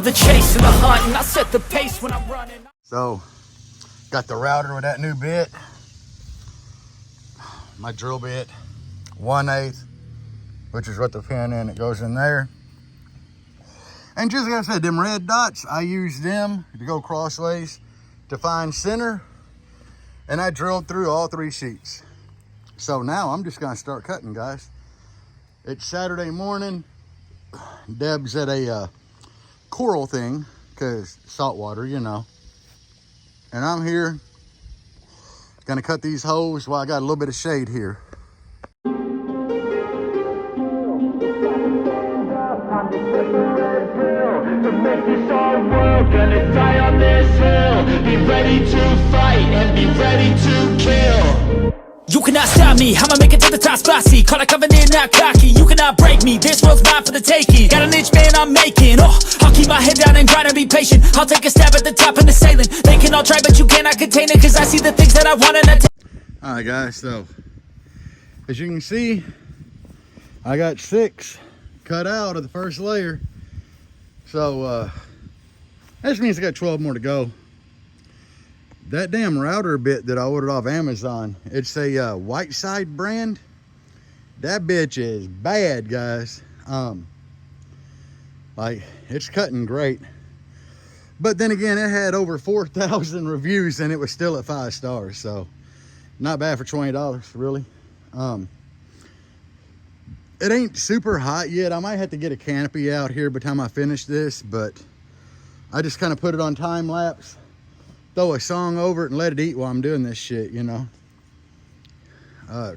the chase and the hunt, and I set the pace when I'm running. So, got the router with that new bit. My drill bit, 1/8, which is what the pin in it goes in there. And just like I said, them red dots, I use them to go crossways to find center. And I drilled through all 3 sheets. So now I'm just gonna start cutting, guys. It's Saturday morning. Deb's at a coral thing, because saltwater, you know. And I'm here, gonna cut these holes while I got a little bit of shade here. To make this our world, gonna die on this hill. Be ready to fight and be ready to kill. You cannot stop me, I'ma make it to the top spicy. Call a covenant, not cocky. You cannot break me, this world's mine for the taking. Got an inch, man, I'm making. Oh, I'll keep my head down and grind and be patient. I'll take a stab at the top and the sailing. They can all try, but you cannot contain it, cause I see the things that I want and I take. Alright guys, so as you can see, I got 6 cut out of the first layer. So that just means I got 12 more to go. That damn router bit that I ordered off Amazon, it's a White Side brand. That bitch is bad, guys. Like, it's cutting great. But then again, it had over 4,000 reviews and it was still at 5 stars. So not bad for $20, really. It ain't super hot yet. I might have to get a canopy out here by the time I finish this, but I just kind of put it on time lapse, throw a song over it and let it eat while I'm doing this shit, you know.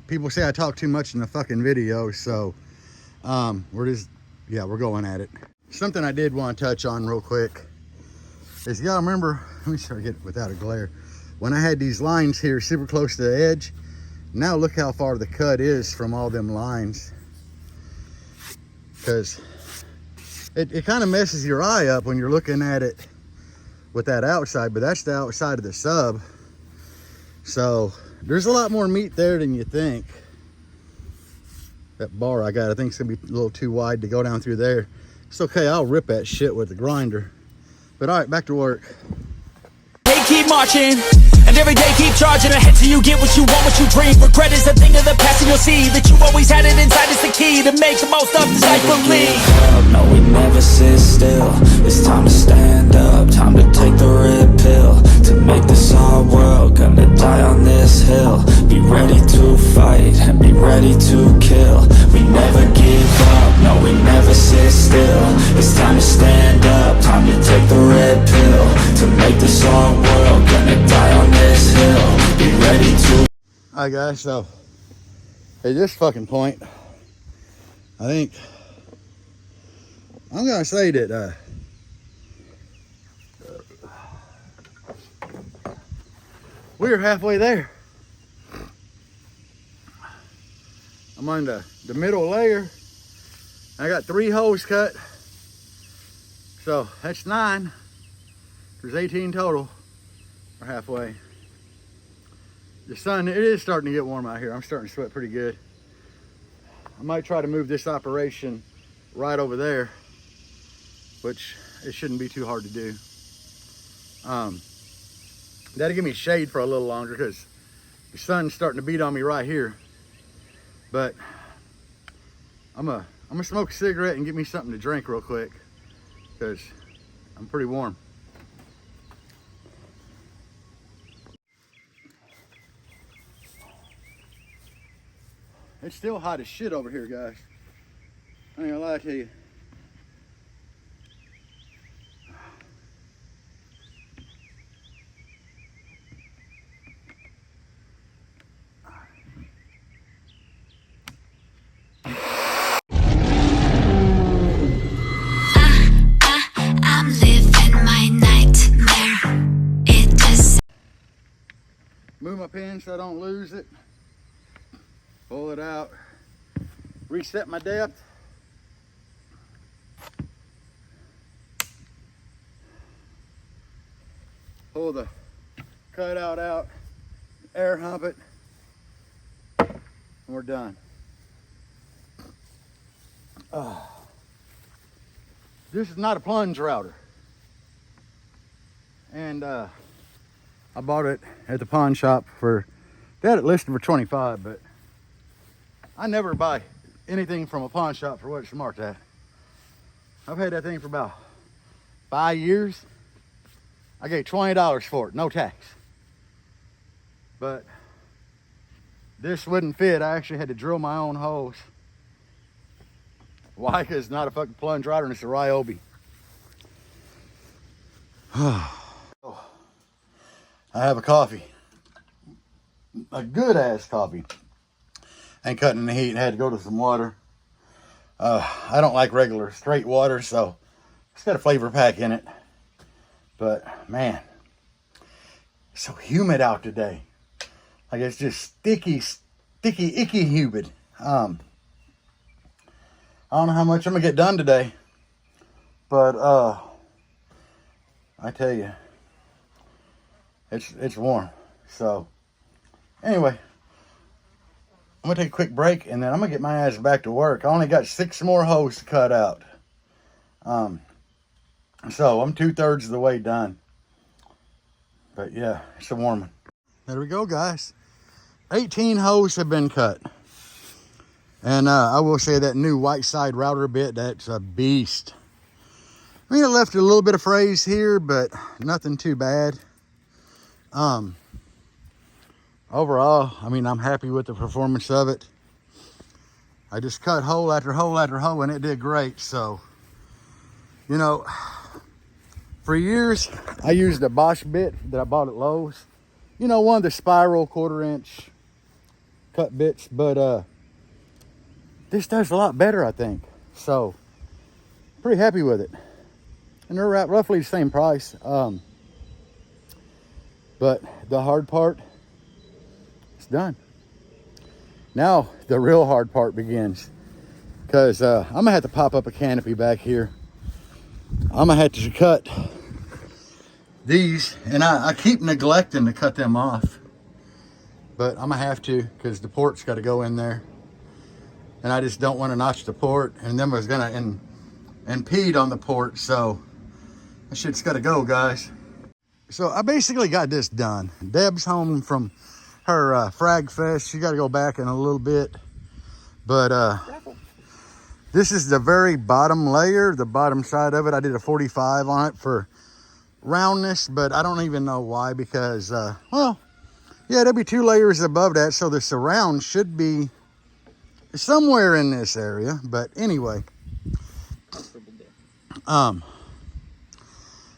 People say I talk too much in the fucking video, so we're going at it. Something I did want to touch on real quick is, y'all remember, let me try to get it without a glare, when I had these lines here super close to the edge. Now look how far the cut is from all them lines, because it kind of messes your eye up when you're looking at it with that outside, but that's the outside of the sub. So there's a lot more meat there than you think. That bar I got, I think it's gonna be a little too wide to go down through there. It's okay, I'll rip that shit with the grinder. But all right, back to work. Hey, keep marching, and every day keep charging ahead till you get what you want, what you dream. Regret is a thing of the past, and you'll see that you always had it inside. It's the key to make the most of this life. Believe. No, we never sit still. It's time to stand up, time to take the red pill. To make this our world, gonna die on this hill. Be ready to fight and be ready to kill. We never give up, no, we never sit still. It's time to stand up, time to take the red pill. To make this our world, gonna die on this hill. Be ready to. Alright guys, so at this fucking point, I think I'm gonna say that we're halfway there. I'm on the middle layer. I got 3 holes cut, so that's 9. There's 18 total. We're halfway. The sun, it is starting to get warm out here. I'm starting to sweat pretty good. I might try to move this operation right over there, which it shouldn't be too hard to do. That'll give me shade for a little longer because the sun's starting to beat on me right here. But I'm gonna smoke a cigarette and get me something to drink real quick because I'm pretty warm. It's still hot as shit over here, guys. I ain't gonna lie to you. I'm living my nightmare. It just Move my pin so I don't lose it. Pull it out. Reset my depth. Pull the cutout out. Air hump it. And we're done. This is not a plunge router. And I bought it at the pawn shop for, they had it listed for 25, but I never buy anything from a pawn shop for what it's marked at. I've had that thing for about 5 years. I gave $20 for it, no tax. But this wouldn't fit. I actually had to drill my own holes. Why? Because it's not a fucking plunge rider and it's a Ryobi. I have a coffee. A good ass coffee. Ain't cutting in the heat. Had to go to some water. I don't like regular straight water, so it's got a flavor pack in it. But man, it's so humid out today. Like it's just sticky, icky humid. I don't know how much I'm gonna get done today, but I tell you, it's warm. So anyway, I'm gonna take a quick break and then I'm gonna get my ass back to work. I only got 6 more holes to cut out. So I'm 2/3 of the way done. But yeah, it's a warm one. There we go, guys. 18 holes have been cut. And I will say that new white side router bit, that's a beast. I mean, it left a little bit of frays here, but nothing too bad. Overall, I mean, I'm happy with the performance of it. I just cut hole after hole after hole, and it did great. So, you know, for years, I used a Bosch bit that I bought at Lowe's. You know, one of the spiral 1/4 inch cut bits, but this does a lot better, I think. So, pretty happy with it. And they're at roughly the same price. But the hard part is done. Now, the real hard part begins. Because I'm going to have to pop up a canopy back here. I'm going to have to cut these. And I keep neglecting to cut them off. But I'm going to have to, because the port's got to go in there. And I just don't want to notch the port. And then it's going to impede on the port. So that shit's got to go, guys. So I basically got this done. Deb's home from her frag fest. She got to go back in a little bit. But this is the very bottom layer, the bottom side of it. I did a 45 on it for roundness, but I don't even know why, because, well, yeah, there'll be 2 layers above that. So the surround should be somewhere in this area. But anyway,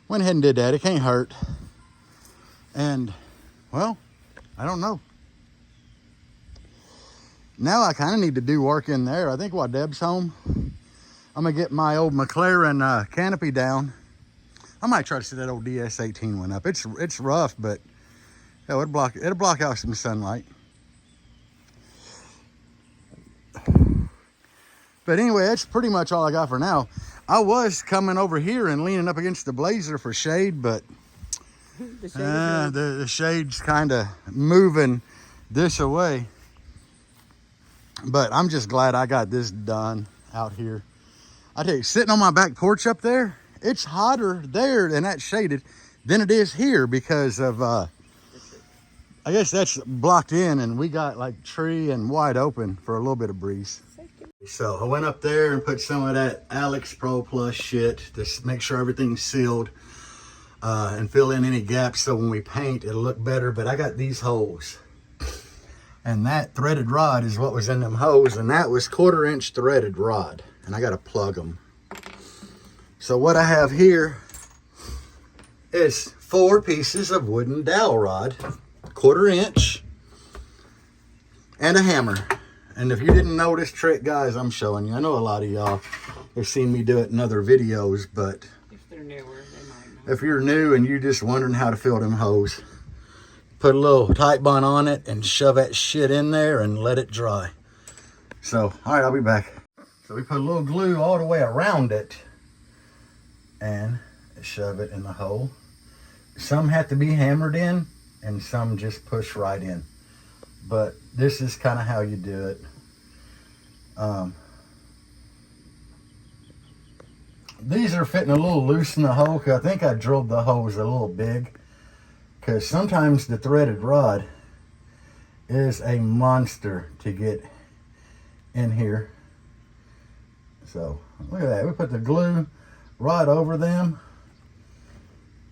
went ahead and did that. It can't hurt. And, well, I don't know. Now I kind of need to do work in there. I think while Deb's home, I'm going to get my old McLaren canopy down. I might try to set that old DS18 one up. It's rough, but hell, it'll block out some sunlight. But anyway, that's pretty much all I got for now. I was coming over here and leaning up against the Blazer for shade, but the shade's kind of moving this away. But I'm just glad I got this done out here. I tell you, sitting on my back porch up there, it's hotter there and that's shaded than it is here because of, I guess that's blocked in and we got like tree and wide open for a little bit of breeze. So I went up there and put some of that Alex Pro Plus shit to make sure everything's sealed and fill in any gaps so when we paint it'll look better. But I got these holes. And that threaded rod is what was in them holes, and that was 1/4 inch threaded rod. And I got to plug them. So what I have here is 4 pieces of wooden dowel rod, 1/4 inch, and a hammer. And if you didn't know this trick, guys, I'm showing you. I know a lot of y'all have seen me do it in other videos, but if they're newer, they might know. If you're new and you're just wondering how to fill them hose, put a little tight bond on it and shove that shit in there and let it dry. So, all right, I'll be back. So we put a little glue all the way around it and shove it in the hole. Some have to be hammered in and some just push right in. But this is kind of how you do it. these are fitting a little loose in the hole, because I think I drilled the holes a little big, because sometimes the threaded rod is a monster to get in here. So look at that. We put the glue right over them,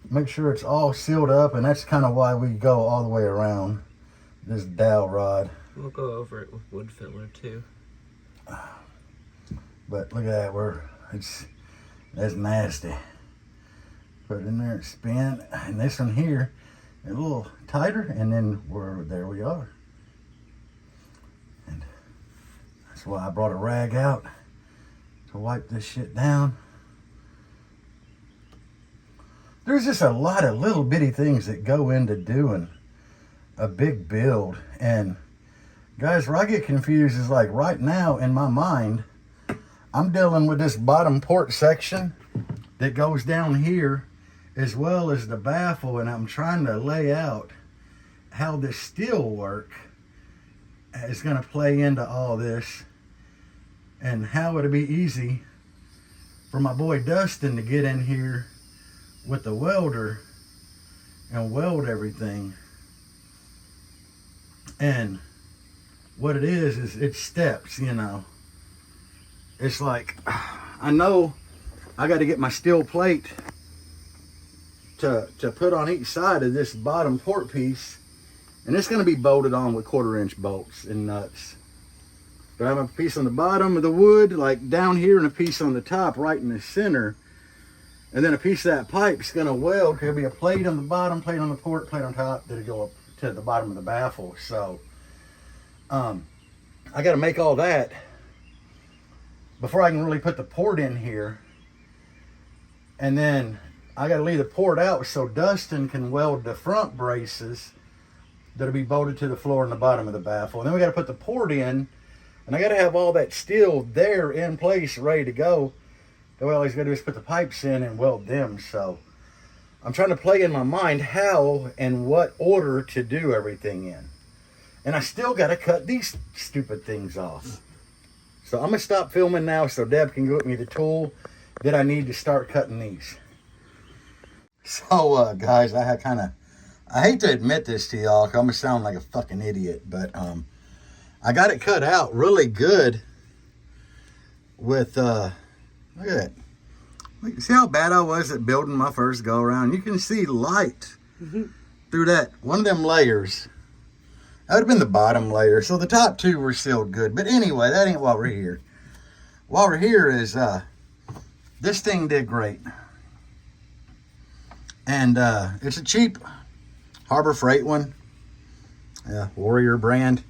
make sure it's all sealed up, and that's kind of why we go all the way around this dowel rod. We'll go over it with wood filler too. But look at that, that's nasty. Put it in there, spin, and this one here a little tighter, and then there we are. And that's why I brought a rag out to wipe this shit down. There's just a lot of little bitty things that go into doing a big build. And guys, where I get confused is like right now in my mind, I'm dealing with this bottom port section that goes down here as well as the baffle, and I'm trying to lay out how this steel work is going to play into all this, and how it'll be easy for my boy Dustin to get in here with the welder and weld everything. And what it is it's steps, you know. It's like, I know I got to get my steel plate to put on each side of this bottom port piece, and it's going to be bolted on with 1/4-inch bolts and nuts. But I have a piece on the bottom of the wood, like down here, and a piece on the top right in the center. And then a piece of that pipe is going to weld. There'll be a plate on the bottom, plate on the port, plate on top, that'll go up to the bottom of the baffle. So I got to make all that before I can really put the port in here. And then I got to leave the port out so Dustin can weld the front braces that'll be bolted to the floor and the bottom of the baffle. And then we got to put the port in, and I got to have all that steel there in place, ready to go. That way all he's got to do is put the pipes in and weld them. So I'm trying to play in my mind how and what order to do everything in. And I still got to cut these stupid things off. So I'm going to stop filming now so Deb can get me the tool that I need to start cutting these. So, guys, I hate to admit this to y'all, 'cause I'm going to sound like a fucking idiot, but I got it cut out really good with, look at that. See how bad I was at building my first go around? You can see light through that, one of them layers. That would have been the bottom layer. So the top two were sealed good. But anyway, that ain't why we're here. Why we're here is this thing did great. And it's a cheap Harbor Freight one. Yeah, Warrior brand.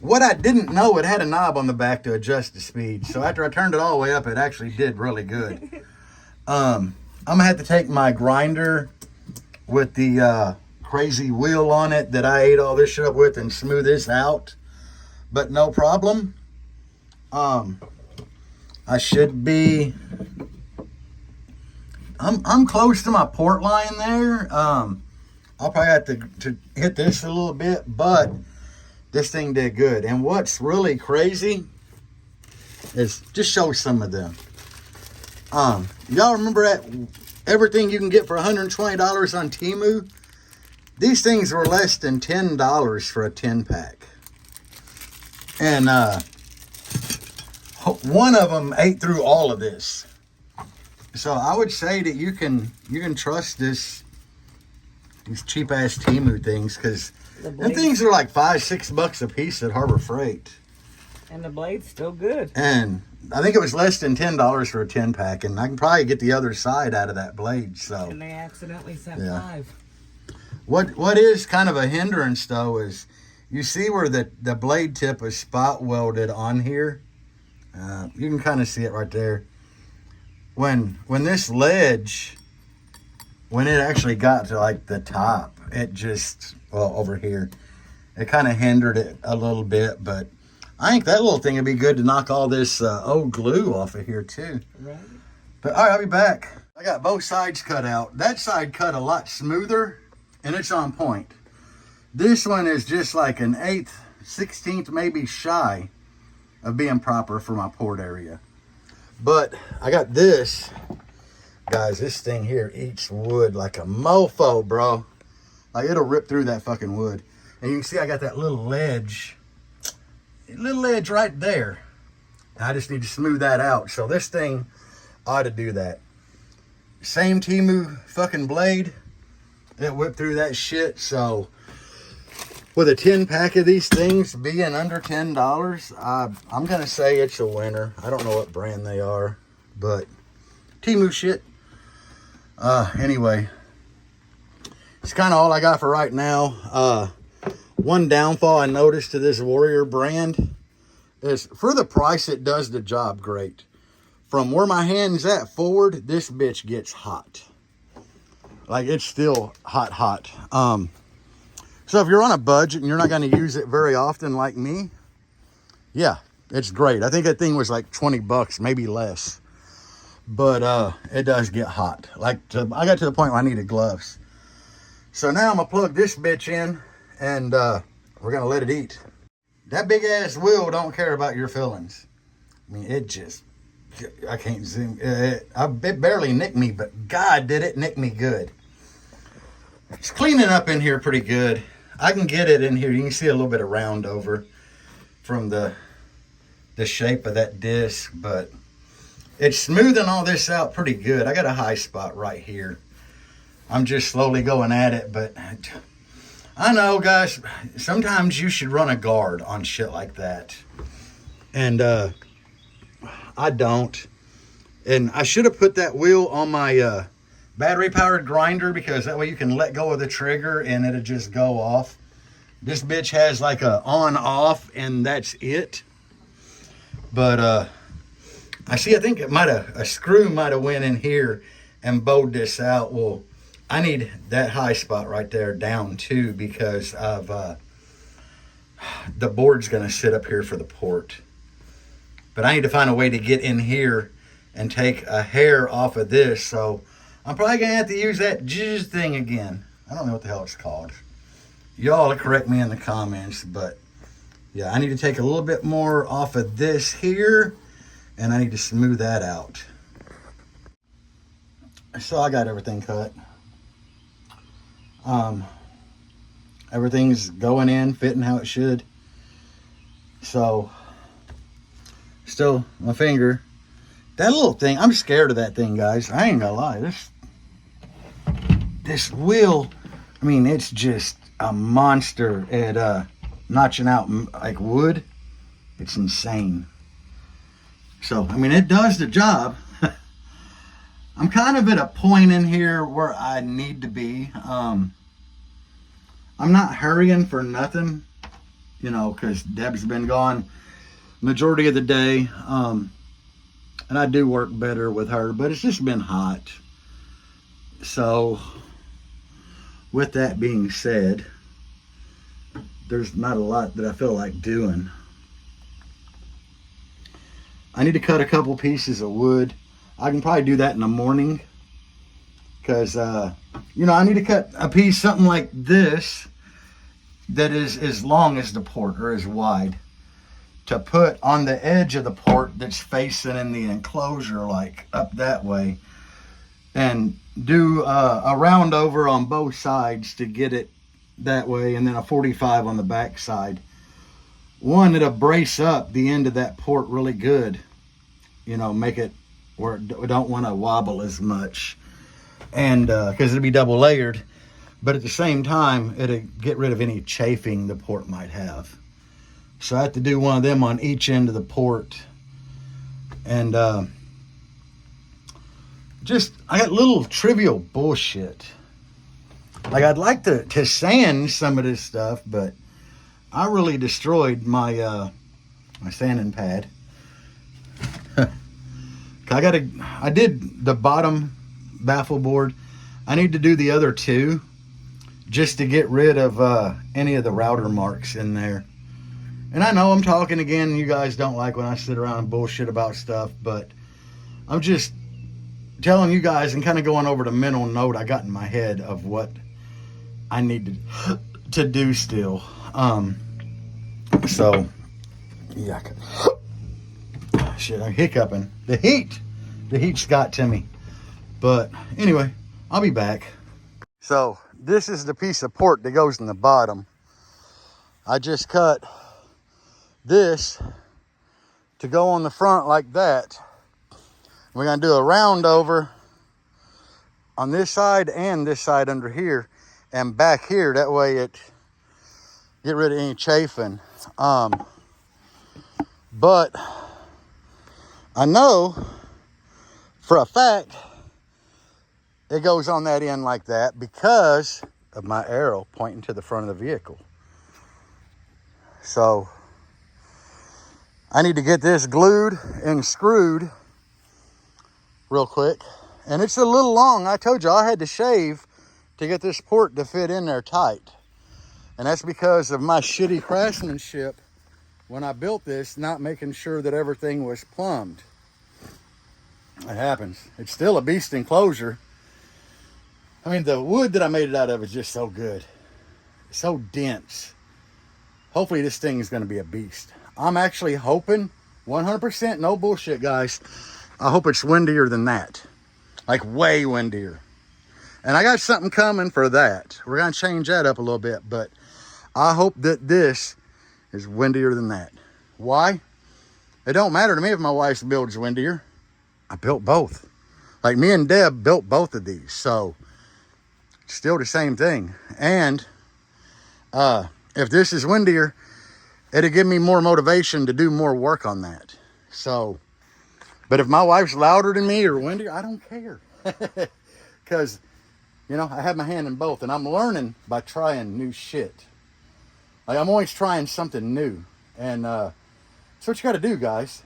What I didn't know, it had a knob on the back to adjust the speed. So after I turned it all the way up, it actually did really good. I'm going to have to take my grinder with the crazy wheel on it that I ate all this shit up with and smooth this out, but no problem. I should be, I'm close to my port line there. I'll probably have to hit this a little bit, but this thing did good. And what's really crazy is, just show some of them. Y'all remember that everything you can get for $120 on Temu? These things were less than $10 for a 10-pack. And one of them ate through all of this. So I would say that you can trust these cheap-ass Temu things, because them things are like $5-6 a piece at Harbor Freight. And the blade's still good. And I think it was less than $10 for a 10-pack, and I can probably get the other side out of that blade. So. And they accidentally sent 5. What is kind of a hindrance, though, is you see where the blade tip is spot welded on here. You can kind of see it right there. When this ledge, when it actually got to like the top, it just, well, over here, it kind of hindered it a little bit. But I think that little thing would be good to knock all this old glue off of here too. Right. But all right, I'll be back. I got both sides cut out. That side cut a lot smoother, and it's on point. This one is just like an 1/8, 16th maybe shy of being proper for my port area. But I got this Guys, this thing here eats wood like a mofo, bro. Like, it'll rip through that fucking wood. And you can see I got that little ledge right there. I just need to smooth that out. So this thing ought to do that. Same Temu fucking blade. It whipped through that shit. So with a 10-pack of these things being under $10, I'm going to say it's a winner. I don't know what brand they are, but Temu shit. Anyway, it's kind of all I got for right now. One downfall I noticed to this Warrior brand is for the price, it does the job great. From where my hand's at forward, this bitch gets hot. Like, it's still hot. So if you're on a budget and you're not going to use it very often like me, yeah, it's great. I think that thing was like 20 bucks, maybe less. But it does get hot. Like, I got to the point where I needed gloves. So now I'm going to plug this bitch in and we're going to let it eat. That big ass wheel don't care about your feelings. I mean, it just, I can't zoom. It barely nicked me, but God, did it nick me good. It's cleaning up in here pretty good. I can get it in here. You can see a little bit of round over from the shape of that disc, but it's smoothing all this out pretty good. I got a high spot right here. I'm just slowly going at it, but I know, guys, sometimes you should run a guard on shit like that. And I don't. And I should have put that wheel on my battery-powered grinder, because that way you can let go of the trigger and it'll just go off. This bitch has like a on-off, and that's it. But I think a screw might have went in here and bowed this out. Well, I need that high spot right there down too, because of the board's going to sit up here for the port. But I need to find a way to get in here and take a hair off of this. So I'm probably going to have to use that jizz thing again. I don't know what the hell it's called. Y'all correct me in the comments. But yeah, I need to take a little bit more off of this here, and I need to smooth that out. So I got everything cut. Everything's going in, fitting how it should. So still my finger, that little thing, I'm scared of that thing, guys. I ain't gonna lie. This wheel, I mean, it's just a monster at notching out like wood. It's insane. So I mean, it does the job. I'm kind of at a point in here where I need to be. I'm not hurrying for nothing, you know, because Deb's been gone majority of the day. And I do work better with her, but it's just been hot. So with that being said, there's not a lot that I feel like doing. I need to cut a couple pieces of wood. I can probably do that in the morning, because you know, I need to cut a piece something like this that is as long as the port, or as wide, to put on the edge of the port that's facing in the enclosure, like up that way, and do a round over on both sides to get it that way, and then a 45 on the back side. One, it'll brace up the end of that port really good, you know, make it where it don't want to wobble as much, and because it'll be double layered, but at the same time it'll get rid of any chafing the port might have. So I have to do one of them on each end of the port. And just, I got little trivial bullshit. Like, I'd like to sand some of this stuff, but I really destroyed my my sanding pad. I did the bottom baffle board. I need to do the other two just to get rid of any of the router marks in there. And I know I'm talking again, and you guys don't like when I sit around and bullshit about stuff, but I'm just telling you guys and kind of going over the mental note I got in my head of what I need to do still. So yeah, shit, I'm hiccuping. The heat's got to me. But anyway, I'll be back. So this is the piece of port that goes in the bottom. I just cut this to go on the front like that. We're gonna do a round over on this side and this side under here and back here. That way it get rid of any chafing. But I know for a fact it goes on that end like that because of my arrow pointing to the front of the vehicle. So I need to get this glued and screwed real quick. And it's a little long. I told you I had to shave to get this port to fit in there tight. And that's because of my shitty craftsmanship when I built this, not making sure that everything was plumbed. It happens. It's still a beast enclosure. I mean, the wood that I made it out of is just so good. It's so dense. Hopefully this thing is going to be a beast. I'm actually hoping, 100% no bullshit, guys, I hope it's windier than that. Like way windier. And I got something coming for that. We're going to change that up a little bit, but I hope that this is windier than that. Why? It don't matter to me if my wife's build's windier. I built both. Like me and Deb built both of these, so still the same thing. And if this is windier, it'll give me more motivation to do more work on that. So, but if my wife's louder than me or windier, I don't care. Because, you know, I have my hand in both, and I'm learning by trying new shit. Like, I'm always trying something new. And that's what you got to do, guys.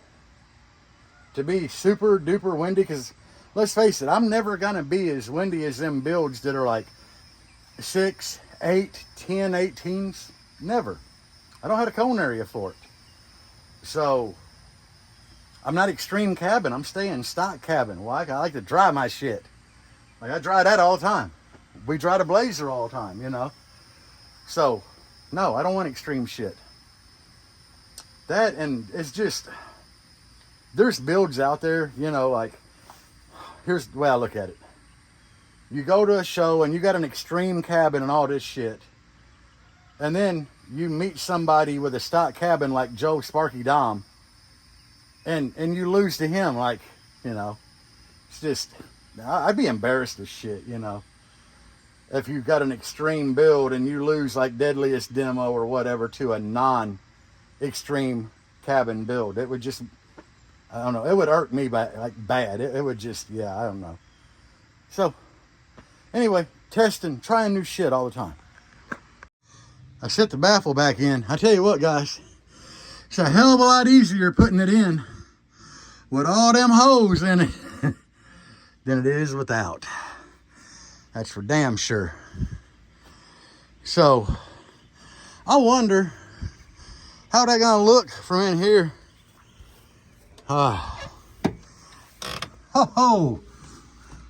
To be super duper windy, because let's face it, I'm never going to be as windy as them builds that are like 6, 8, 10, 18s. Never. I don't have a cone area for it. So, I'm not extreme cabin. I'm staying stock cabin. Why? I like to dry my shit. Like, I dry that all the time. We dry the Blazer all the time, you know. So, no, I don't want extreme shit. That, and it's just, there's builds out there, you know, like, here's the way I look at it. You go to a show and you got an extreme cabin and all this shit. And then you meet somebody with a stock cabin like Joe Sparky Dom. And you lose to him, like, you know. It's just, I'd be embarrassed as shit, you know. If you got an extreme build and you lose like Deadliest Demo or whatever to a non-extreme cabin build. It would just, I don't know, it would hurt me like bad. It would just, yeah, I don't know. So, anyway, testing, trying new shit all the time. I set the baffle back in. I tell you what, guys, it's a hell of a lot easier putting it in with all them holes in it than it is without. That's for damn sure. So, I wonder how that gonna look from in here. Ho ho!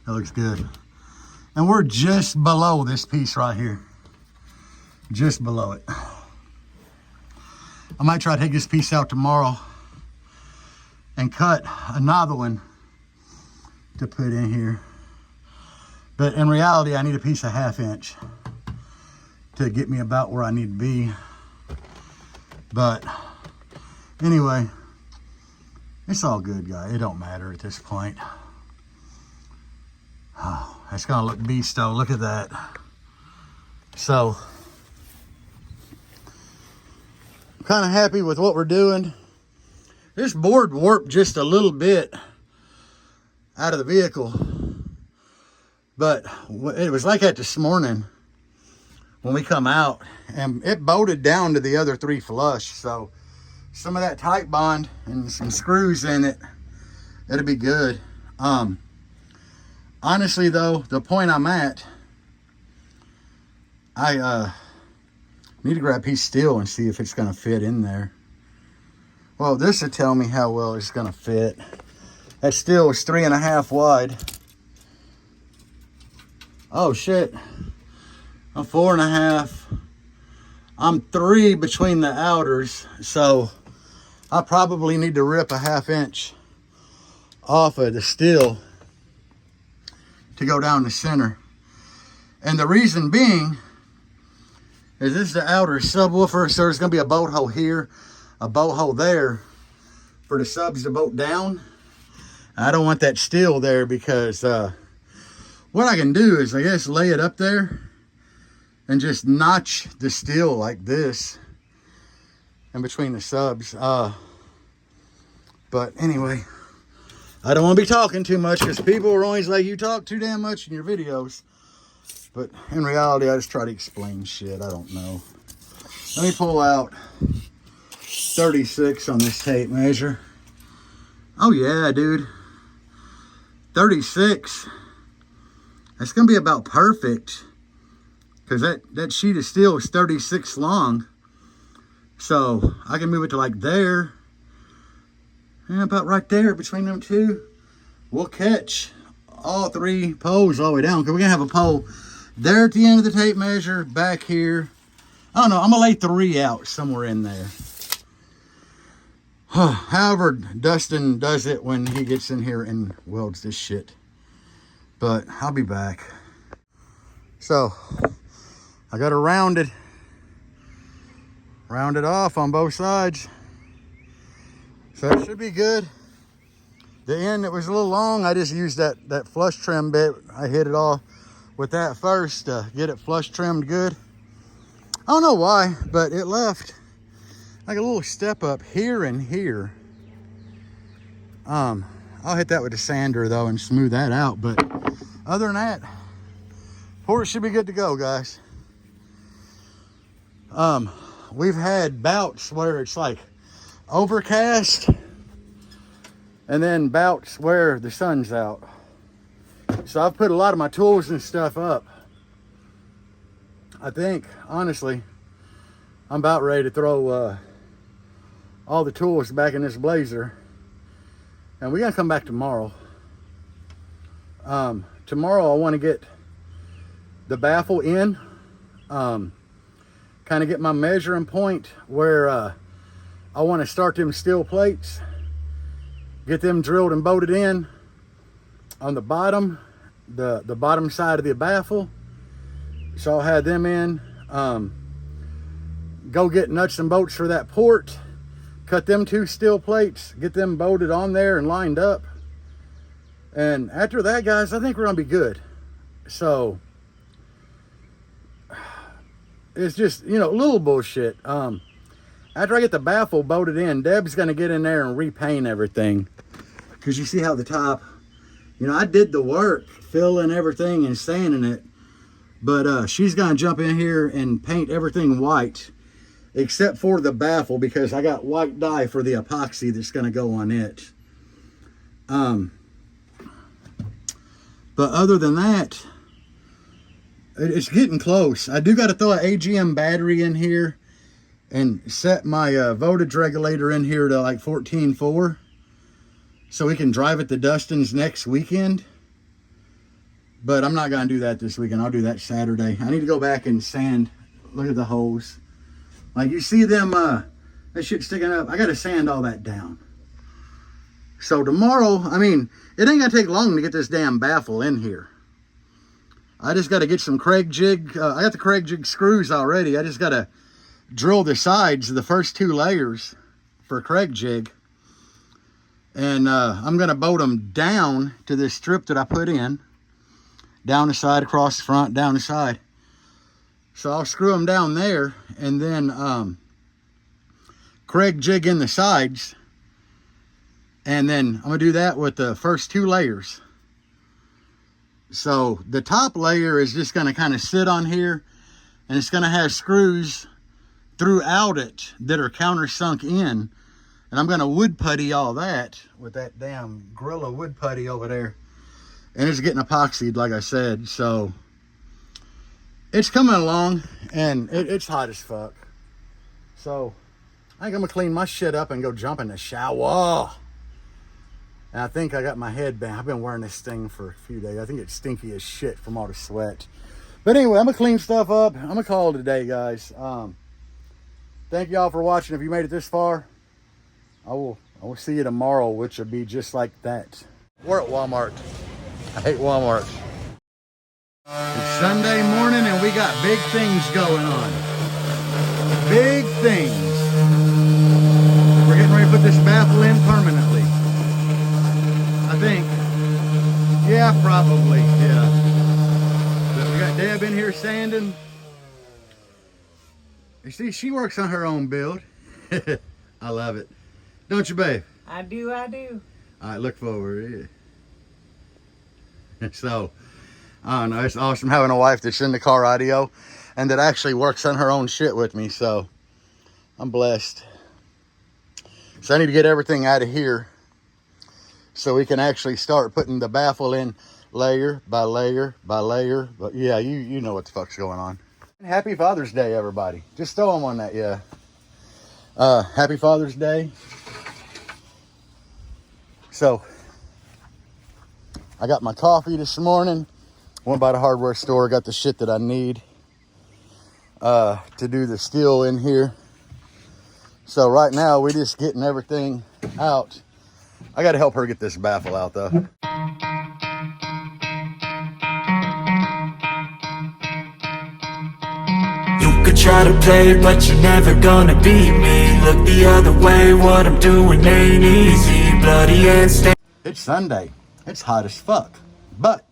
That looks good. And we're just below this piece right here. Just below it. I might try to take this piece out tomorrow and cut another one to put in here. But in reality, I need a piece of 1/2 inch to get me about where I need to be. But anyway, it's all good, guys. It don't matter at this point. Oh, that's gonna look beast though. Look at that. So, I'm kind of happy with what we're doing. This board warped just a little bit out of the vehicle. But it was like that this morning when we come out, and it bolted down to the other 3 flush. So some of that tight bond and some screws in it, it'll be good. Honestly though, the point I'm at, I need to grab a piece of steel and see if it's gonna fit in there. Well, this will tell me how well it's gonna fit. That steel is 3.5 wide. Oh shit, I'm 4.5. I'm 3 between the outers, so I probably need to rip a 1/2 inch off of the steel to go down the center. And the reason being is this is the outer subwoofer, so there's gonna be a bolt hole here, a bolt hole there for the subs to bolt down. I don't want that steel there because what I can do is I guess lay it up there and just notch the steel like this in between the subs. But anyway, I don't want to be talking too much because people are always like, you talk too damn much in your videos. But in reality, I just try to explain shit. I don't know. Let me pull out 36 on this tape measure. Oh yeah, dude. 36. That's going to be about perfect. Because that sheet of steel is 36 long. So I can move it to like there. And about right there between them two. We'll catch all 3 poles all the way down. Because we're going to have a pole there at the end of the tape measure. Back here. I don't know. I'm going to lay 3 out somewhere in there. However Dustin does it when he gets in here and welds this shit. But I'll be back. So I got it rounded off on both sides. So it should be good. The end, it was a little long. I just used that flush trim bit. I hit it all with that first to get it flush trimmed good. I don't know why, but it left like a little step up here and here. I'll hit that with a sander though and smooth that out. But other than that, Porsche should be good to go, guys. We've had bouts where it's like overcast and then bouts where the sun's out. So I've put a lot of my tools and stuff up. I think, honestly, I'm about ready to throw all the tools back in this Blazer. And we're gonna come back tomorrow. Tomorrow I want to get the baffle in. Kind of get my measuring point where I want to start them steel plates. Get them drilled and bolted in on the bottom, the bottom side of the baffle. So I'll have them in. Go get nuts and bolts for that port. Cut them 2 steel plates. Get them bolted on there and lined up. And after that, guys, I think we're going to be good. So it's just, you know, a little bullshit. After I get the baffle bolted in, Deb's going to get in there and repaint everything. Because you see how the top, you know, I did the work, filling everything and sanding it. But she's going to jump in here and paint everything white. Except for the baffle, because I got white dye for the epoxy that's going to go on it. But other than that, it's getting close. I do got to throw an AGM battery in here and set my voltage regulator in here to like 14.4 so we can drive it to Dustin's next weekend. But I'm not going to do that this weekend. I'll do that Saturday. I need to go back and sand. Look at the holes. Like you see them, that shit sticking up. I got to sand all that down. So tomorrow, I mean, it ain't going to take long to get this damn baffle in here. I just got to get some Craig jig. I got the Craig jig screws already. I just got to drill the sides of the first 2 layers for Craig jig. And I'm going to bolt them down to this strip that I put in. Down the side, across the front, down the side. So I'll screw them down there and then Craig jig in the sides. And then I'm going to do that with the first 2 layers. So the top layer is just going to kind of sit on here. And it's going to have screws throughout it that are countersunk in. And I'm going to wood putty all that with that damn Gorilla wood putty over there. And it's getting epoxied, like I said. So it's coming along, and it's hot as fuck. So I think I'm gonna clean my shit up and go jump in the shower. And I think I got my headband. I've been wearing this thing for a few days. I think it's stinky as shit from all the sweat. But anyway, I'm gonna clean stuff up. I'm gonna call it a day, guys. Thank y'all for watching. If you made it this far, I will see you tomorrow, which will be just like that. We're at Walmart. I hate Walmart. It's Sunday morning and we got big things going on. Big things. We're getting ready to put this baffle in permanently. I think. Yeah, probably. Yeah. But we got Deb in here sanding. You see, she works on her own build. I love it. Don't you, babe? I do. All right, look forward. Yeah. So, I don't know. It's awesome having a wife that's in the car audio and that actually works on her own shit with me. So, I'm blessed. So, I need to get everything out of here so we can actually start putting the baffle in layer by layer by layer. But yeah, you know what the fuck's going on. Happy Father's Day, everybody. Just throw them on that, yeah. Happy Father's Day. So, I got my coffee this morning. Went by the hardware store, got the shit that I need to do the steel in here. So right now, we're just getting everything out. I got to help her get this baffle out, though. You could try to play, but you're never gonna beat me. Look the other way, what I'm doing ain't easy. Bloody and stained. It's Sunday. It's hot as fuck. But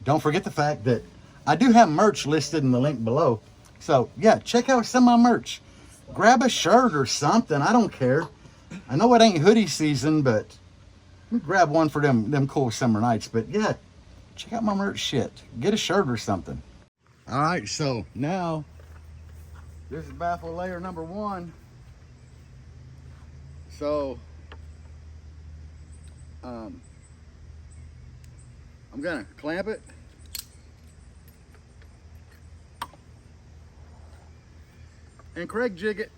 don't forget the fact that I do have merch listed in the link below. So yeah, check out some of my merch. Grab a shirt or something. I don't care. I know it ain't hoodie season, but grab one for them cool summer nights. But yeah, check out my merch shit. Get a shirt or something. All right, so now this is baffle layer number 1. So I'm gonna clamp it. And Craig jig it.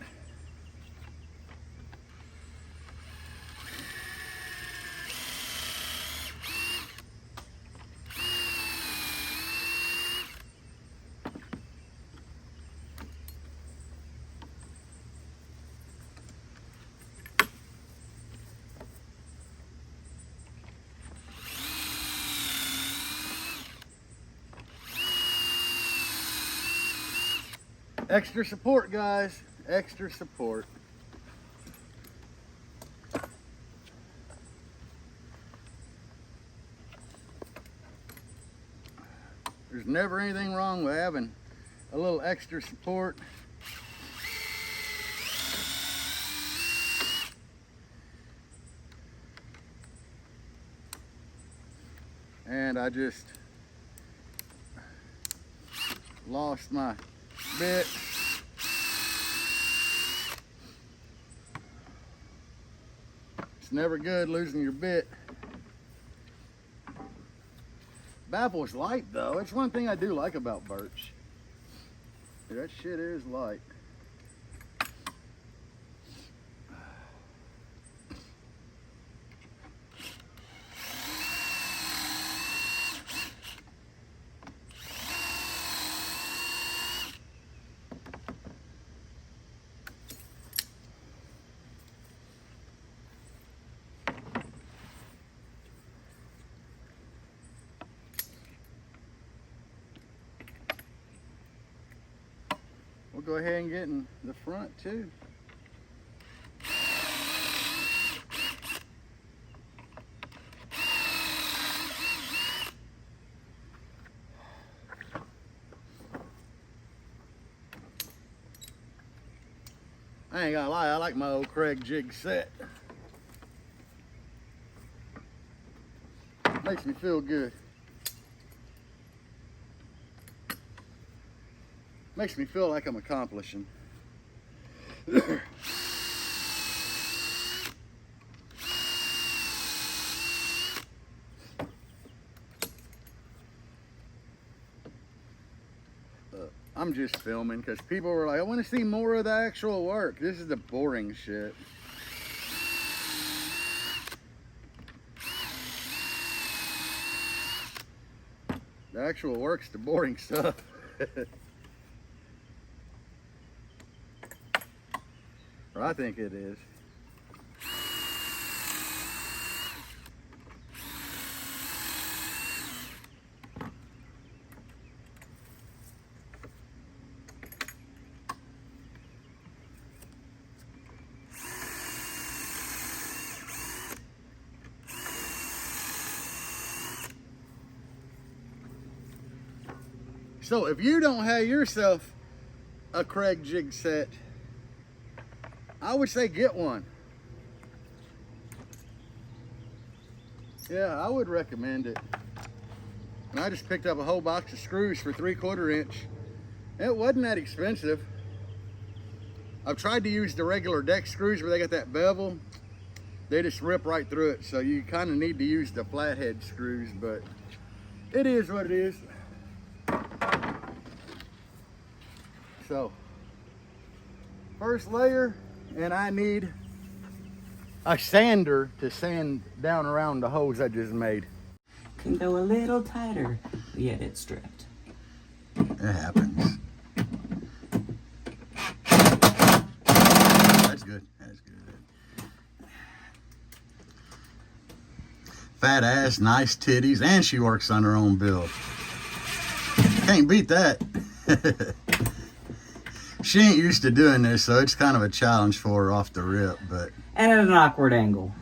Extra support, guys. Extra support. There's never anything wrong with having a little extra support. And I just lost my bit. It's never good losing your bit. Baffle's light though. It's one thing I do like about birch. That shit is light. We'll go ahead and get in the front too. I ain't gonna lie, I like my old Craig jig set. Makes me feel good. Makes me feel like I'm accomplishing. I'm just filming because people were like, I want to see more of the actual work. This is the boring shit. The actual work's the boring stuff. Or I think it is. So if you don't have yourself a Craig jig set, I would say get one. Yeah, I would recommend it. And I just picked up a whole box of screws for 3/4 inch. It wasn't that expensive. I've tried to use the regular deck screws where they got that bevel. They just rip right through it. So you kind of need to use the flathead screws, but it is what it is. So, first layer, and I need a sander to sand down around the holes I just made. Can go a little tighter, yet it's stripped. It happens. That's good. That's good. Fat ass, nice titties, and she works on her own bill. Can't beat that. She ain't used to doing this, so it's kind of a challenge for her off the rip, but... And at an awkward angle.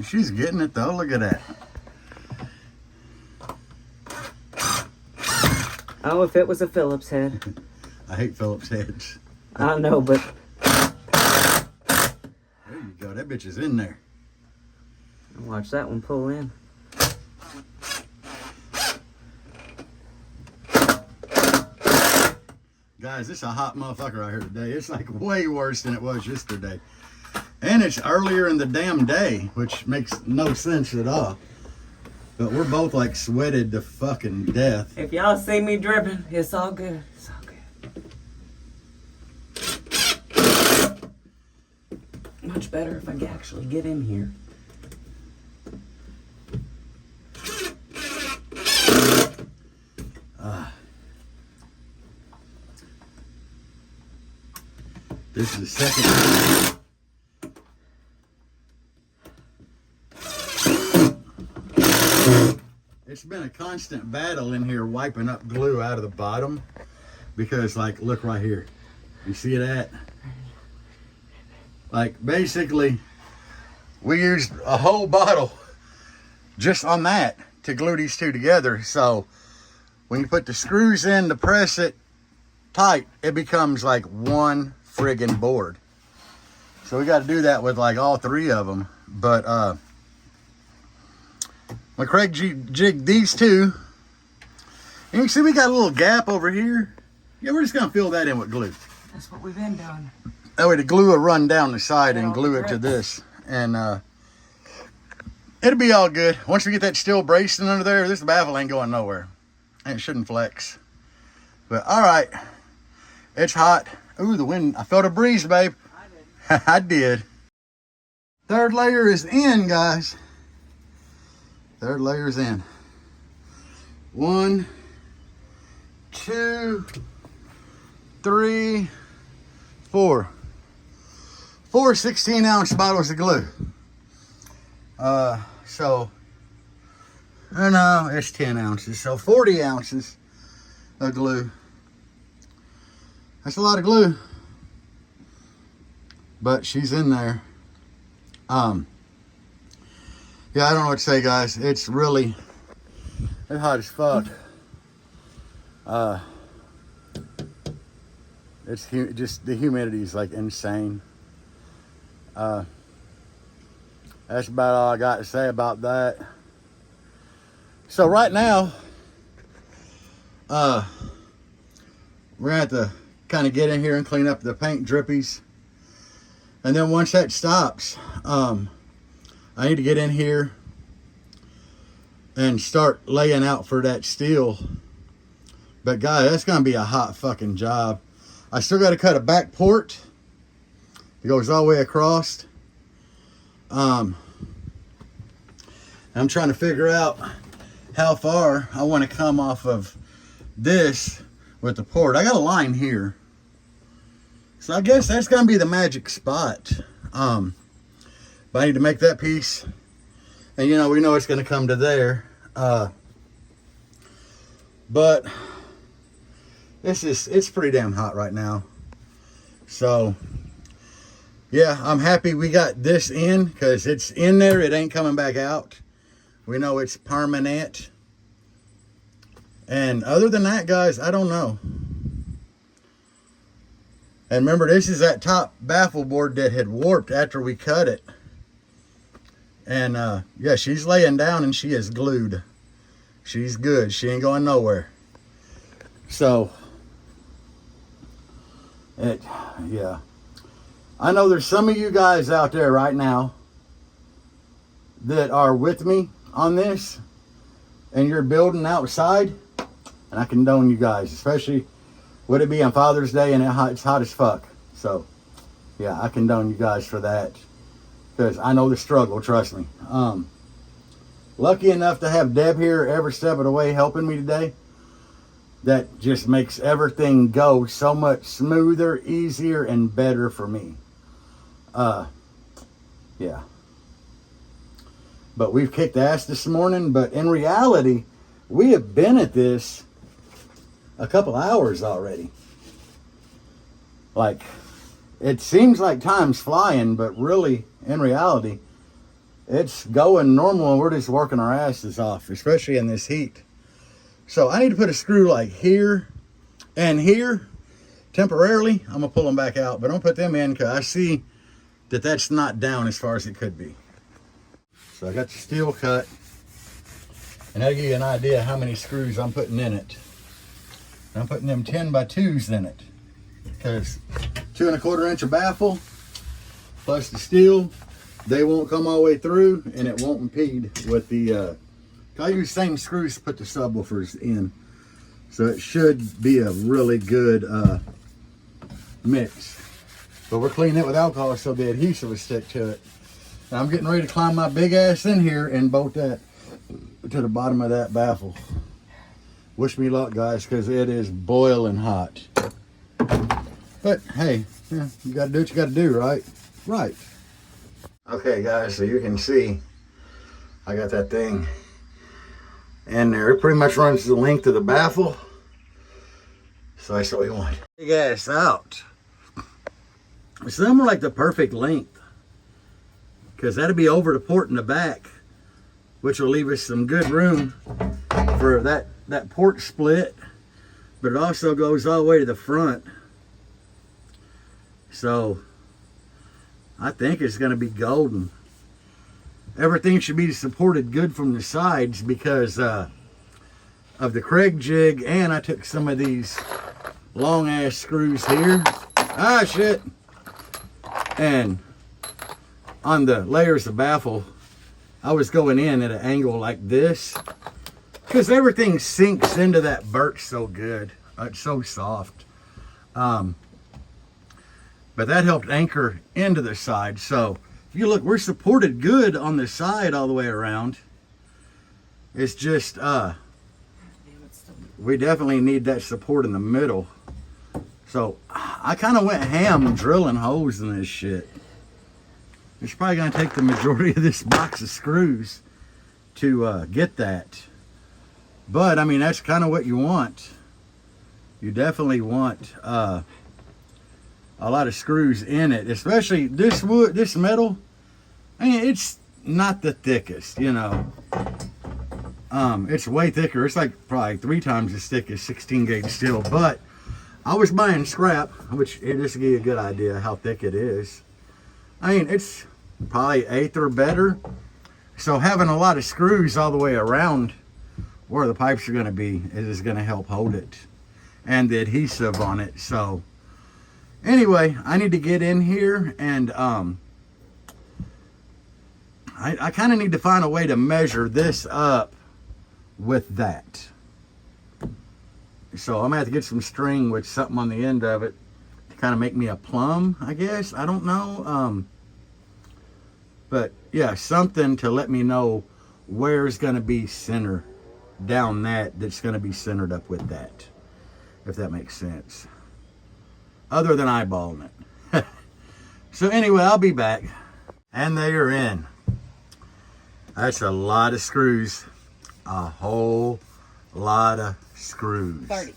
She's getting it, though. Look at that. Oh, if it was a Phillips head. I hate Phillips heads. I know, but... There you go. That bitch is in there. Watch that one pull in. Guys, this is a hot motherfucker right here today. It's like way worse than it was yesterday. And it's earlier in the damn day, which makes no sense at all. But we're both like sweated to fucking death. If y'all see me dripping, it's all good. It's all good. Much better if I can actually get in here. This is the second. It's been a constant battle in here wiping up glue out of the bottom because, like, look right here. You see that? Like, basically, we used a whole bottle just on that to glue these two together. So when you put the screws in to press it tight, it becomes like one friggin' board. So we got to do that with like all three of them. But when Craig jigged these two, and you can see we got a little gap over here. Yeah, we're just gonna fill that in with glue. That's what we've been doing. That way the glue will run down the side and glue it to this. And it'll be all good. Once we get that steel bracing under there, this baffle ain't going nowhere. And it shouldn't flex. But all right, it's hot. Ooh, the wind, I felt a breeze, babe. I did. I did. Third layer is in, guys. Third layer is in. 1, 2, 3, 4. 4 16-ounce bottles of glue. So, no, it's 10 ounces. So 40 ounces of glue. That's a lot of glue. But she's in there. Yeah, I don't know what to say, guys. It's really, it's hot as fuck. It's just, the humidity is like insane. That's about all I got to say about that. So right now, we're gonna have to kind of get in here and clean up the paint drippies. And then once that stops, I need to get in here and start laying out for that steel. But guys, that's gonna be a hot fucking job. I still got to cut a back port. It goes all the way across. I'm trying to figure out how far I want to come off of this with the port. I got a line here. So I guess that's going to be the magic spot. But I need to make that piece. And you know, we know it's going to come to there. But it's pretty damn hot right now. So yeah, I'm happy we got this in, because it's in there. It ain't coming back out. We know it's permanent. And other than that, guys, I don't know. And remember, this is that top baffle board that had warped after we cut it. And yeah, she's laying down and she is glued. She's good. She ain't going nowhere. So, yeah. I know there's some of you guys out there right now that are with me on this, and you're building outside, and I condone you guys, especially would it be on Father's Day and it's hot as fuck. So, yeah, I condone you guys for that, because I know the struggle, trust me. Lucky enough to have Deb here every step of the way helping me today. That just makes everything go so much smoother, easier, and better for me. Yeah. But we've kicked ass this morning, but in reality, we have been at this a couple hours already. Like, it seems like time's flying, but really, in reality, it's going normal and we're just working our asses off, especially in this heat. So I need to put a screw like here and here temporarily. I'm gonna pull them back out, but I'm gonna put them in because I see that that's not down as far as it could be. So I got the steel cut, and that'll give you an idea how many screws I'm putting in it. I'm putting them 10 by 2s in it, because 2 1/4 inch of baffle plus the steel, they won't come all the way through, and it won't impede with the I use the same screws to put the subwoofers in, so it should be a really good mix. But we're cleaning it with alcohol so the adhesive will stick to it. Now I'm getting ready to climb my big ass in here and bolt that to the bottom of that baffle. Wish me luck, guys, because it is boiling hot. But hey, yeah, you gotta do what you gotta do, right? Right. Okay, guys, so you can see I got that thing in there. It pretty much runs the length of the baffle. So that's what we want. Big ass out. Some are like the perfect length, because that'll be over the port in the back, which will leave us some good room for that port split, but it also goes all the way to the front. So I think it's going to be golden. Everything should be supported good from the sides because of the Craig jig, and I took some of these long ass screws here. Ah, shit. And on the layers of baffle, I was going in at an angle like this, because everything sinks into that birch so good. It's so soft. But that helped anchor into the side. So if you look, we're supported good on the side all the way around. It's just, we definitely need that support in the middle. So I kind of went ham drilling holes in this shit. It's probably going to take the majority of this box of screws to get that. But I mean, that's kind of what you want. You definitely want a lot of screws in it, especially this wood, this metal. I mean, it's not the thickest, you know. It's way thicker. It's like probably 3 times as thick as 16 gauge steel. But I was buying scrap, which it just gives you a good idea how thick it is. I mean, it's probably 1/8 or better. So having a lot of screws all the way around where the pipes are going to be is going to help hold it, and the adhesive on it. So anyway, I need to get in here, and I kind of need to find a way to measure this up with that. So I'm gonna have to get some string with something on the end of it to kind of make me a plumb, I guess. I don't know. But yeah, something to let me know where's gonna be center down that's gonna be centered up with that, if that makes sense. Other than eyeballing it. So anyway, I'll be back. And they are in. That's a lot of screws. A whole lot of screws. 30.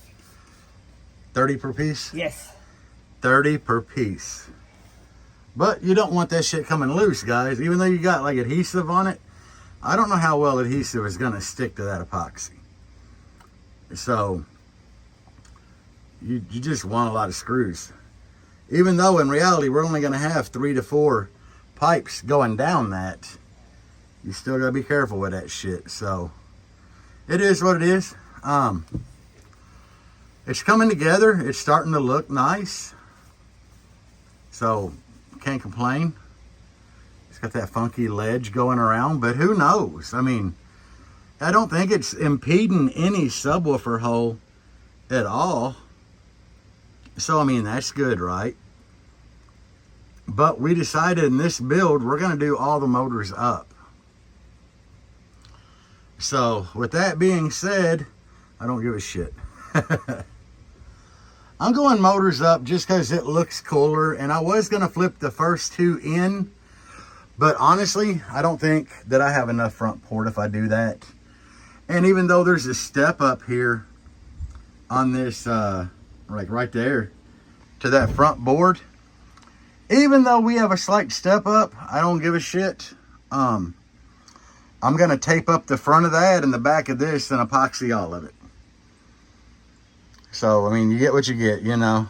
30 per piece? Yes. 30 per piece. But you don't want that shit coming loose, guys. Even though you got like adhesive on it, I don't know how well adhesive is going to stick to that epoxy. So you just want a lot of screws. Even though in reality we're only going to have 3 to 4 pipes going down that, you still got to be careful with that shit. So it is what it is. It's coming together. It's starting to look nice. So can't complain. It's got that funky ledge going around, but who knows? I mean, I don't think it's impeding any subwoofer hole at all. So, I mean, that's good, right? But we decided in this build, we're going to do all the motors up. So, with that being said, I don't give a shit. I'm going motors up just because it looks cooler. And I was going to flip the first 2 in. But honestly, I don't think that I have enough front port if I do that. And even though there's a step up here on this, like right there, to that front board, even though we have a slight step up, I don't give a shit. I'm going to tape up the front of that and the back of this and epoxy all of it. So, I mean, you get what you get, you know.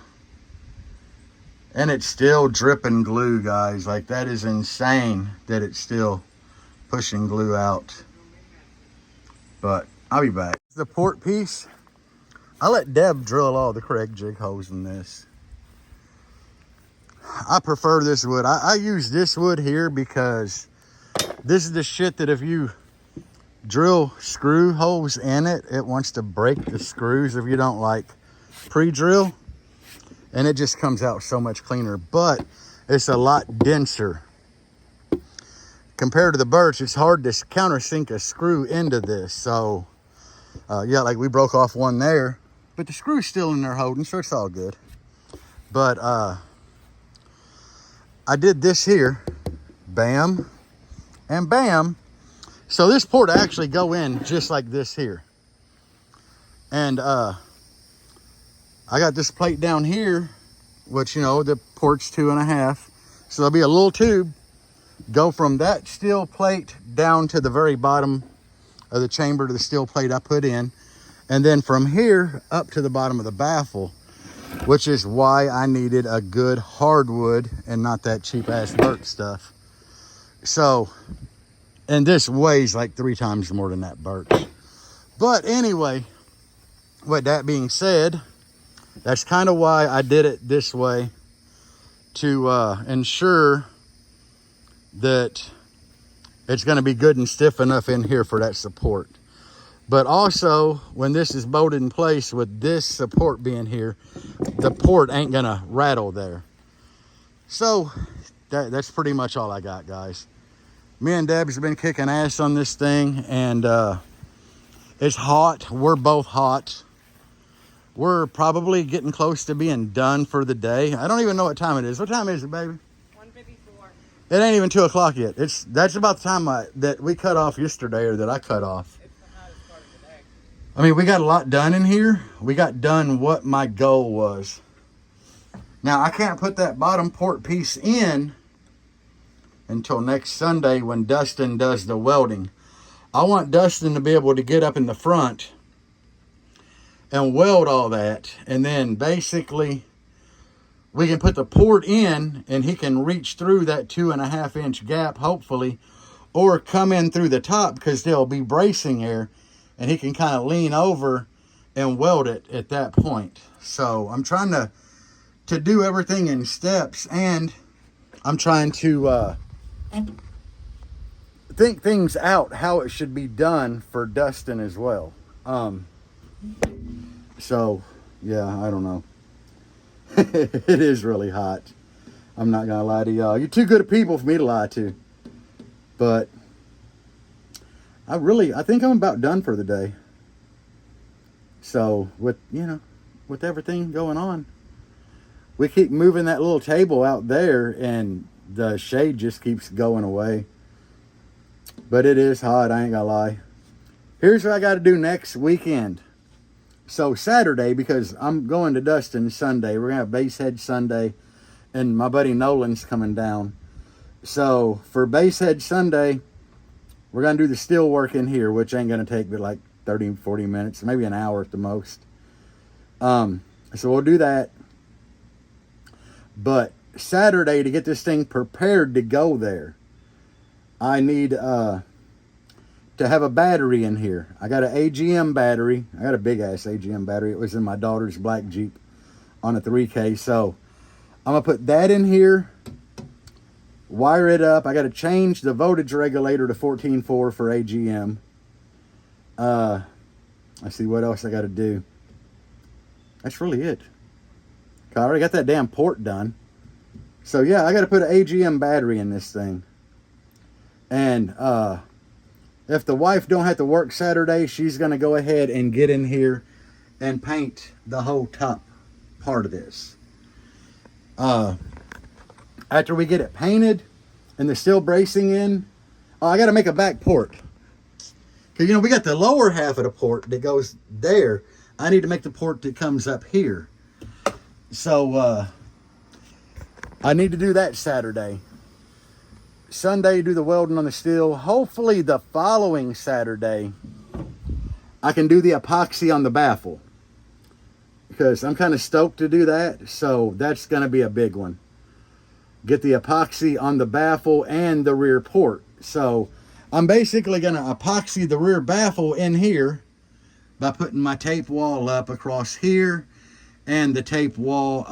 And it's still dripping glue, guys. Like, that is insane that it's still pushing glue out. But I'll be back. The port piece, I let Deb drill all the correct jig holes in this. I prefer this wood. I use this wood here because this is the shit that if you drill screw holes in it, it wants to break the screws if you don't like pre-drill. And it just comes out so much cleaner, but it's a lot denser. Compared to the birch, it's hard to countersink a screw into this. So, yeah, like we broke off one there, but the screw's still in there holding, so it's all good. But I did this here, bam, and bam. So this port actually go in just like this here. And I got this plate down here, which, you know, the port's 2.5. So there'll be a little tube go from that steel plate down to the very bottom of the chamber to the steel plate I put in. And then from here up to the bottom of the baffle, which is why I needed a good hardwood and not that cheap ass birch stuff. So, and this weighs like 3 times more than that birch. But anyway, with that being said, that's kind of why I did it this way, to ensure that it's going to be good and stiff enough in here for that support. But also, when this is bolted in place with this support being here, the port ain't going to rattle there. So that's pretty much all I got, guys. Me and Deb's been kicking ass on this thing, and it's hot. We're both hot. We're probably getting close to being done for the day. I don't even know what time it is. What time is it, baby? 1:54. It ain't even 2 o'clock yet. That's about the time that we cut off yesterday, or that I cut off. It's the hottest part of the day. I mean, we got a lot done in here. We got done what my goal was. Now, I can't put that bottom port piece in until next Sunday when Dustin does the welding. I want Dustin to be able to get up in the front and weld all that, and then basically we can put the port in and he can reach through that 2.5-inch gap, hopefully, or come in through the top because there'll be bracing air, and he can kind of lean over and weld it at that point. So I'm trying to do everything in steps, and I'm trying to think things out how it should be done for Dustin as well. So, yeah, I don't know. It is really hot. I'm not going to lie to y'all. You're too good of people for me to lie to. But I think I'm about done for the day. So, with everything going on, we keep moving that little table out there, and the shade just keeps going away. But it is hot, I ain't going to lie. Here's what I got to do next weekend. So Saturday, because I'm going to Dustin Sunday, we're going to have Basehead Sunday, and my buddy Nolan's coming down. So for Basehead Sunday, we're going to do the steel work in here, which ain't going to take but like 30, 40 minutes, maybe an hour at the most. So we'll do that. But Saturday, to get this thing prepared to go there, I need to have a battery in here. I got an AGM battery. I got a big ass AGM battery. It was in my daughter's black Jeep on a 3K. So I'm going to put that in here, wire it up. I got to change the voltage regulator to 14.4 for AGM. Let's see what else I got to do. That's really it. I already got that damn port done. So yeah, I got to put an AGM battery in this thing. And if the wife don't have to work Saturday, she's going to go ahead and get in here and paint the whole top part of this. After we get it painted and the steel bracing in, I got to make a back port. Because, you know, we got the lower half of the port that goes there. I need to make the port that comes up here. So, I need to do that Saturday. Sunday, do the welding on the steel. Hopefully the following Saturday, I can do the epoxy on the baffle. Because I'm kind of stoked to do that. So that's going to be a big one. Get the epoxy on the baffle and the rear port. So I'm basically going to epoxy the rear baffle in here by putting my tape wall up across here and the tape wall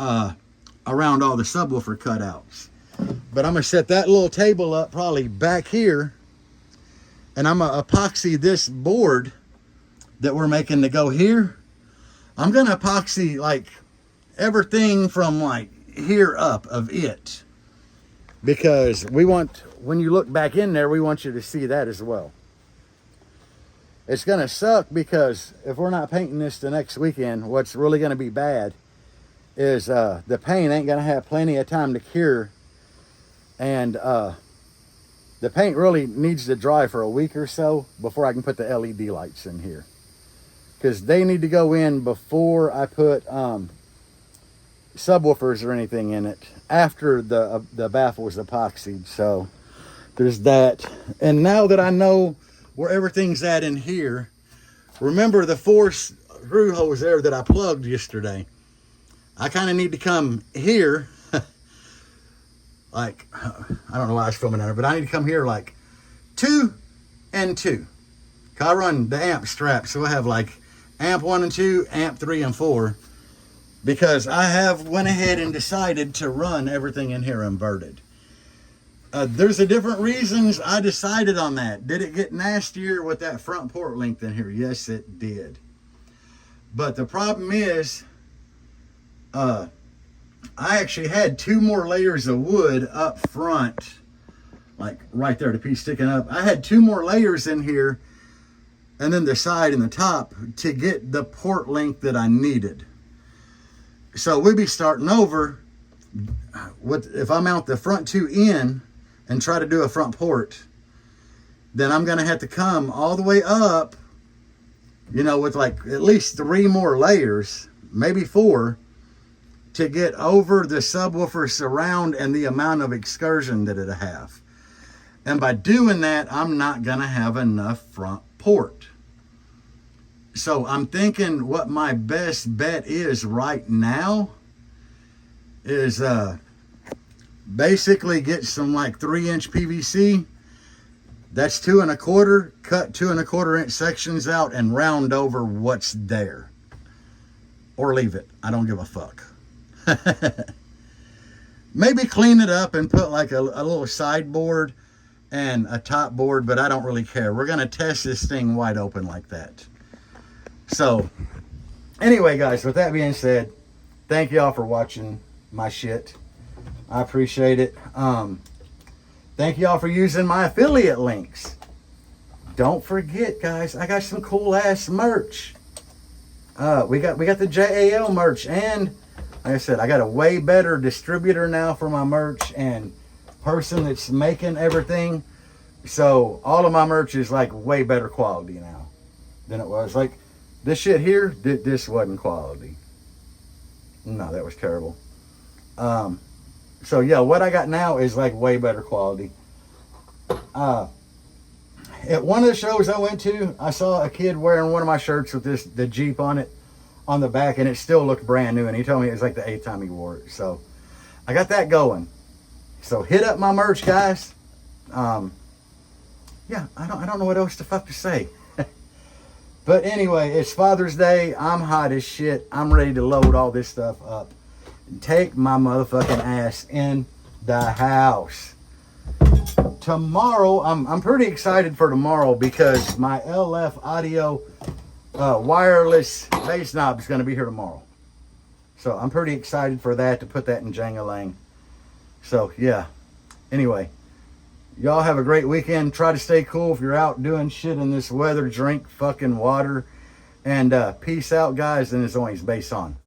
around all the subwoofer cutouts. But I'm going to set that little table up probably back here, and I'm going to epoxy this board that we're making to go here. I'm going to epoxy like everything from like here up of it, because we want, when you look back in there, we want you to see that as well. It's going to suck because if we're not painting this the next weekend, what's really going to be bad is the paint ain't going to have plenty of time to cure. And the paint really needs to dry for a week or so before I can put the LED lights in here. Because they need to go in before I put subwoofers or anything in it, after the baffle is epoxied. So there's that. And now that I know where everything's at in here, remember the 4 screw holes there that I plugged yesterday? I kind of need to come here. Like, I don't know why I was filming there, but I need to come here like 2 and 2. I run the amp strap, so I have like amp 1 and 2, amp 3 and 4, because I have went ahead and decided to run everything in here inverted. There's a different reasons I decided on that. Did it get nastier with that front port length in here? Yes, it did. But the problem is, I actually had 2 more layers of wood up front, like right there, the piece sticking up. I had 2 more layers in here, and then the side and the top, to get the port length that I needed. So we'd be starting over with, if I mount the front 2 in and try to do a front port, then I'm going to have to come all the way up, you know, with like at least 3 more layers, maybe 4, to get over the subwoofer surround and the amount of excursion that it'll have. And by doing that, I'm not going to have enough front port. So I'm thinking what my best bet is right now is basically get some like 3-inch PVC. That's 2 1/4, cut 2 1/4 inch sections out and round over what's there. Or leave it. I don't give a fuck. Maybe clean it up and put like a little sideboard and a top board, but I don't really care. We're going to test this thing wide open like that. So anyway, guys, with that being said, thank y'all for watching my shit. I appreciate it. Thank y'all for using my affiliate links. Don't forget, guys, I got some cool ass merch. We got the JAL merch, and like I said, I got a way better distributor now for my merch and person that's making everything. So all of my merch is like way better quality now than it was. Like this shit here, this wasn't quality. No, that was terrible. So yeah, what I got now is like way better quality. at one of the shows I went to, I saw a kid wearing one of my shirts with the Jeep on it, on the back, and it still looked brand new. And he told me it was like the 8th time he wore it. So I got that going. So hit up my merch, guys. Yeah, I don't know what else to fuck to say. But anyway, it's Father's Day. I'm hot as shit. I'm ready to load all this stuff up and take my motherfucking ass in the house. Tomorrow, I'm pretty excited for tomorrow because my LF audio wireless bass knob is going to be here tomorrow. So I'm pretty excited for that, to put that in Jangalang. So yeah, anyway, y'all have a great weekend. Try to stay cool if you're out doing shit in this weather. Drink fucking water. And peace out, guys. And it's always bass on.